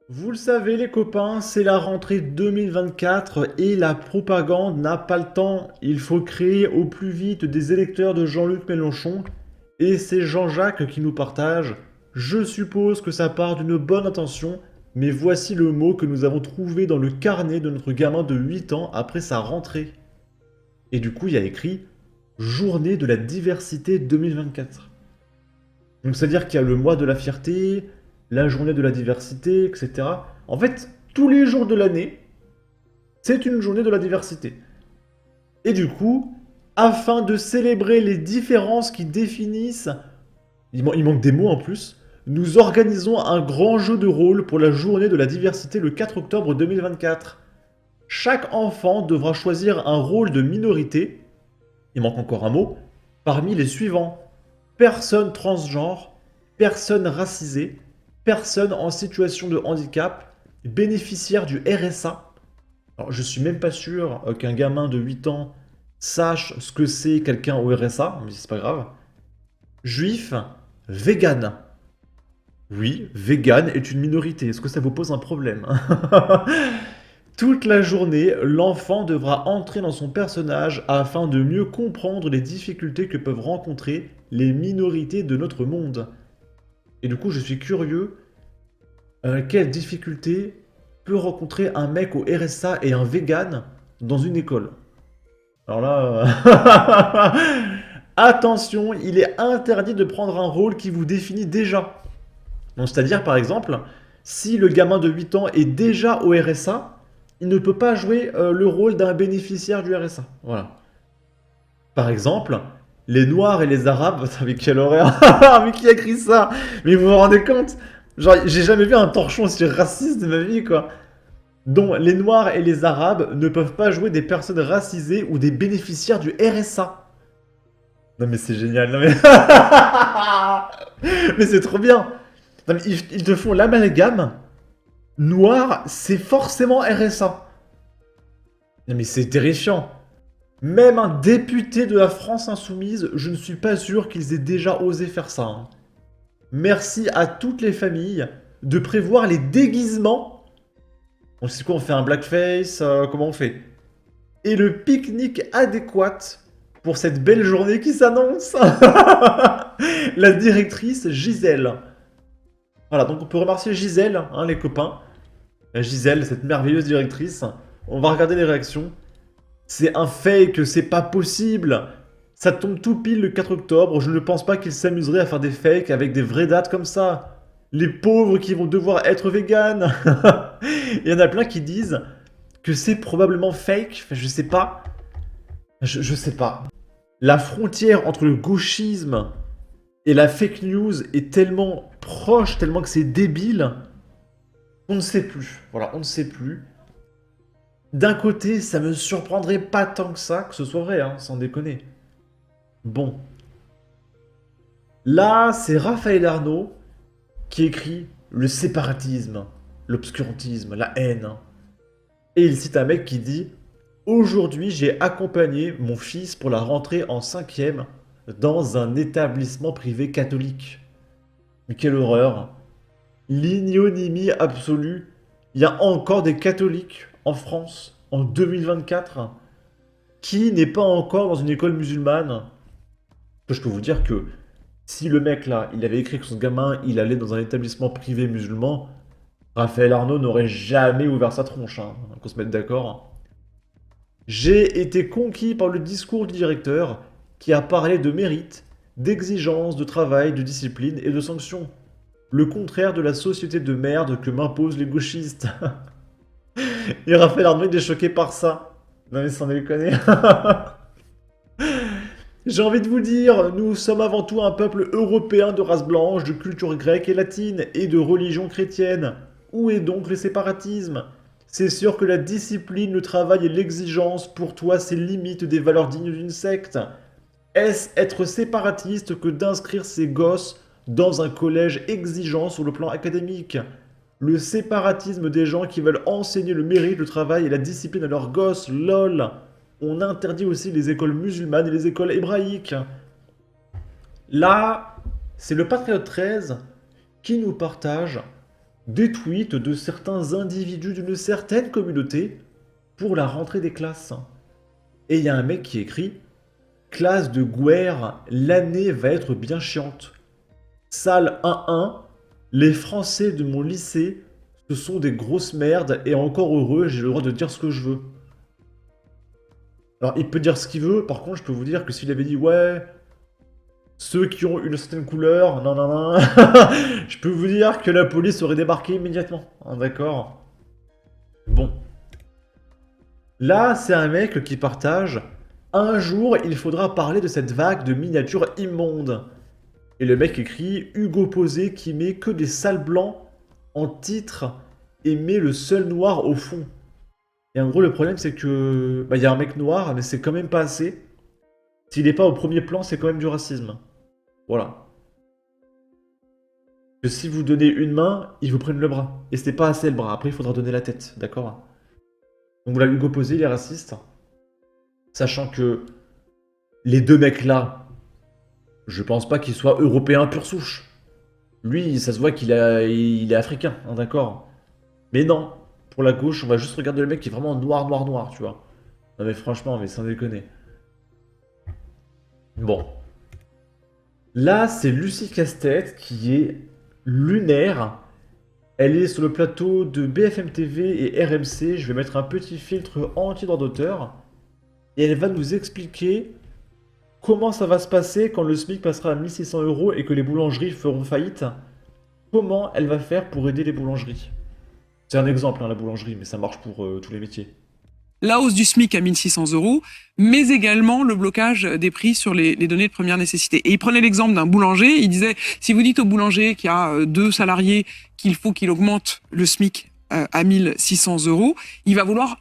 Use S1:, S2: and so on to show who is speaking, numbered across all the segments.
S1: Vous le savez les copains, c'est la rentrée 2024 et la propagande n'a pas le temps. Il faut créer au plus vite des électeurs de Jean-Luc Mélenchon et c'est Jean-Jacques qui nous partage. Je suppose que ça part d'une bonne intention, mais voici le mot que nous avons trouvé dans le carnet de notre gamin de 8 ans après sa rentrée. Et du coup, il y a écrit Journée de la diversité 2024. Donc c'est-à-dire qu'il y a le mois de la fierté, la journée de la diversité, etc. En fait, tous les jours de l'année, c'est une journée de la diversité. Et du coup, afin de célébrer les différences qui définissent, il manque des mots en plus, nous organisons un grand jeu de rôle pour la journée de la diversité le 4 octobre 2024. Chaque enfant devra choisir un rôle de minorité, il manque encore un mot, parmi les suivants. Personne transgenre, personne racisée, personne en situation de handicap, bénéficiaire du RSA. Alors, je suis même pas sûr qu'un gamin de 8 ans sache ce que c'est quelqu'un au RSA, mais c'est pas grave. Juif, vegan. Oui, vegan est une minorité. Est-ce que ça vous pose un problème? Toute la journée, l'enfant devra entrer dans son personnage afin de mieux comprendre les difficultés que peuvent rencontrer les minorités de notre monde. Et du coup, je suis curieux, quelle difficulté peut rencontrer un mec au RSA et un vegan dans une école? Alors là, attention, il est interdit de prendre un rôle qui vous définit déjà. Donc, c'est-à-dire, par exemple, si le gamin de 8 ans est déjà au RSA, il ne peut pas jouer le rôle d'un bénéficiaire du RSA. Voilà. Par exemple, les Noirs et les Arabes. Putain, mais quelle horreur! Mais qui a écrit ça? Mais vous vous rendez compte? Genre, j'ai jamais vu un torchon aussi raciste de ma vie, quoi. Dont les Noirs et les Arabes ne peuvent pas jouer des personnes racisées ou des bénéficiaires du RSA. Non mais c'est génial, non mais... mais c'est trop bien! Non, mais ils te font l'amalgame. Noir, c'est forcément RSA. Non mais c'est terrifiant. Même un député de la France insoumise, je ne suis pas sûr qu'ils aient déjà osé faire ça, hein. Merci à toutes les familles de prévoir les déguisements. On sait quoi, on fait un blackface, comment on fait? Et le pique-nique adéquat pour cette belle journée qui s'annonce. La directrice Gisèle. Voilà, donc on peut remercier Gisèle, hein, les copains. Gisèle, cette merveilleuse directrice. On va regarder les réactions. C'est un fake, c'est pas possible. Ça tombe tout pile le 4 octobre. Je ne pense pas qu'ils s'amuseraient à faire des fakes avec des vraies dates comme ça. Les pauvres qui vont devoir être véganes. Il y en a plein qui disent que c'est probablement fake. Enfin, je sais pas. Je sais pas. La frontière entre le gauchisme et la fake news est tellement proche, tellement que c'est débile. On ne sait plus. Voilà, on ne sait plus. D'un côté, ça me surprendrait pas tant que ça que ce soit vrai, hein, sans déconner. Bon. Là, c'est Raphaël Arnaud qui écrit le séparatisme, l'obscurantisme, la haine. Et il cite un mec qui dit aujourd'hui, j'ai accompagné mon fils pour la rentrée en 5e dans un établissement privé catholique. Mais quelle horreur! L'ignominie absolue. Il y a encore des catholiques en France en 2024. Qui n'est pas encore dans une école musulmane? Je peux vous dire que si le mec là, il avait écrit que son gamin, il allait dans un établissement privé musulman, Raphaël Arnaud n'aurait jamais ouvert sa tronche, hein, qu'on se mette d'accord. J'ai été conquis par le discours du directeur qui a parlé de mérite, d'exigence, de travail, de discipline et de sanctions. Le contraire de la société de merde que m'imposent les gauchistes. Et Raphaël Arnaud il est choqué par ça. Non mais sans déconner. J'ai envie de vous dire, nous sommes avant tout un peuple européen de race blanche, de culture grecque et latine, et de religion chrétienne. Où est donc le séparatisme? C'est sûr que la discipline, le travail et l'exigence, pour toi, c'est limite des valeurs dignes d'une secte. Est-ce être séparatiste que d'inscrire ses gosses dans un collège exigeant sur le plan académique? Le séparatisme des gens qui veulent enseigner le mérite, le travail et la discipline à leurs gosses, lol. On interdit aussi les écoles musulmanes et les écoles hébraïques. Là, c'est le Patriote 13 qui nous partage des tweets de certains individus d'une certaine communauté pour la rentrée des classes. Et il y a un mec qui écrit « Classe de Guerre, l'année va être bien chiante. Salle 1-1, les Français de mon lycée, ce sont des grosses merdes et encore heureux, j'ai le droit de dire ce que je veux. » Alors, il peut dire ce qu'il veut, par contre, je peux vous dire que s'il avait dit « Ouais, ceux qui ont une certaine couleur, non, non, non. » Je peux vous dire que la police aurait débarqué immédiatement. Hein, d'accord. Bon. Là, c'est un mec qui partage « Un jour, il faudra parler de cette vague de miniatures immondes. » Et le mec écrit « Hugo Posé qui met que des sales blancs en titre et met le seul noir au fond. » Et en gros, le problème, c'est que... Bah, y a un mec noir, mais c'est quand même pas assez. S'il est pas au premier plan, c'est quand même du racisme. Voilà. Que si vous donnez une main, ils vous prennent le bras. Et c'est pas assez le bras. Après, il faudra donner la tête. D'accord? Donc voilà, Hugo Posé, il est raciste. Sachant que les deux mecs là, je pense pas qu'ils soient européens pure souche. Lui, ça se voit qu'il est africain, hein, d'accord? Mais non, pour la gauche, on va juste regarder le mec qui est vraiment noir, noir, noir, tu vois. Non mais franchement, mais sans déconner. Bon. Là, c'est Lucie Casse-Tête qui est lunaire. Elle est sur le plateau de BFM TV et RMC. Je vais mettre un petit filtre anti-droit d'auteur. Et elle va nous expliquer comment ça va se passer quand le SMIC passera à 1600 € et que les boulangeries feront faillite. Comment elle va faire pour aider les boulangeries? C'est un exemple, hein, la boulangerie, mais ça marche pour tous les métiers.
S2: La hausse du SMIC à 1600 €, mais également le blocage des prix sur les données de première nécessité. Et il prenait l'exemple d'un boulanger, il disait, si vous dites au boulanger qui a 2 salariés qu'il faut qu'il augmente le SMIC à 1600 €, il va vouloir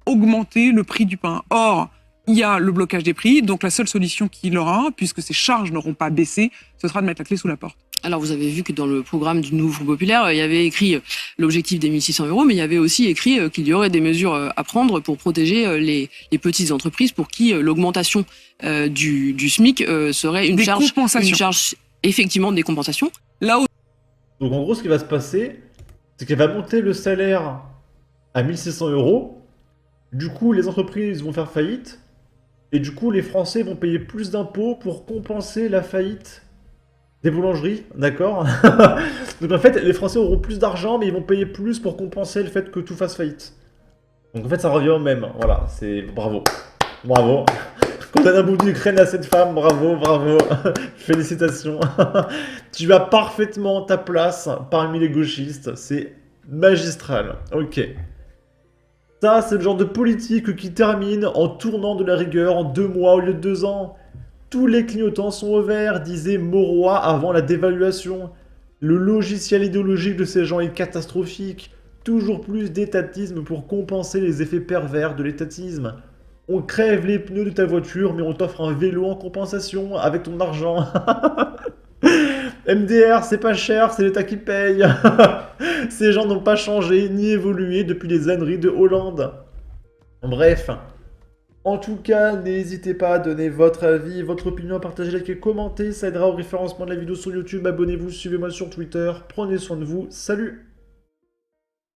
S2: augmenter le prix du pain. Or, il y a le blocage des prix, donc la seule solution qu'il aura, puisque ses charges n'auront pas baissé, ce sera de mettre la clé sous la porte.
S3: Alors, vous avez vu que dans le programme du nouveau Front populaire, il y avait écrit l'objectif des 1600 €, mais il y avait aussi écrit qu'il y aurait des mesures à prendre pour protéger les petites entreprises pour qui l'augmentation du SMIC serait une charge effectivement des compensations.
S2: Là où...
S1: Donc en gros, ce qui va se passer, c'est qu'elle va monter le salaire à 1600 €. Du coup, les entreprises vont faire faillite. Et du coup, les Français vont payer plus d'impôts pour compenser la faillite des boulangeries, d'accord? Donc en fait, les Français auront plus d'argent, mais ils vont payer plus pour compenser le fait que tout fasse faillite. Donc en fait, ça revient au même. Voilà, c'est... Bravo. Bravo. Qu'on donne un bout d'Ukraine à cette femme, bravo, bravo. Félicitations. Tu as parfaitement ta place parmi les gauchistes. C'est magistral. Ok. Ça, c'est le genre de politique qui termine en tournant de la rigueur en 2 mois au lieu de 2 ans. Tous les clignotants sont au vert, disait Mauroy avant la dévaluation. Le logiciel idéologique de ces gens est catastrophique. Toujours plus d'étatisme pour compenser les effets pervers de l'étatisme. On crève les pneus de ta voiture, mais on t'offre un vélo en compensation avec ton argent. MDR, c'est pas cher, c'est l'État qui paye. Ces gens n'ont pas changé ni évolué depuis les âneries de Hollande. Bref. En tout cas, n'hésitez pas à donner votre avis, votre opinion, à partager, liker, commenter. Ça aidera au référencement de la vidéo sur YouTube. Abonnez-vous, suivez-moi sur Twitter. Prenez soin de vous. Salut!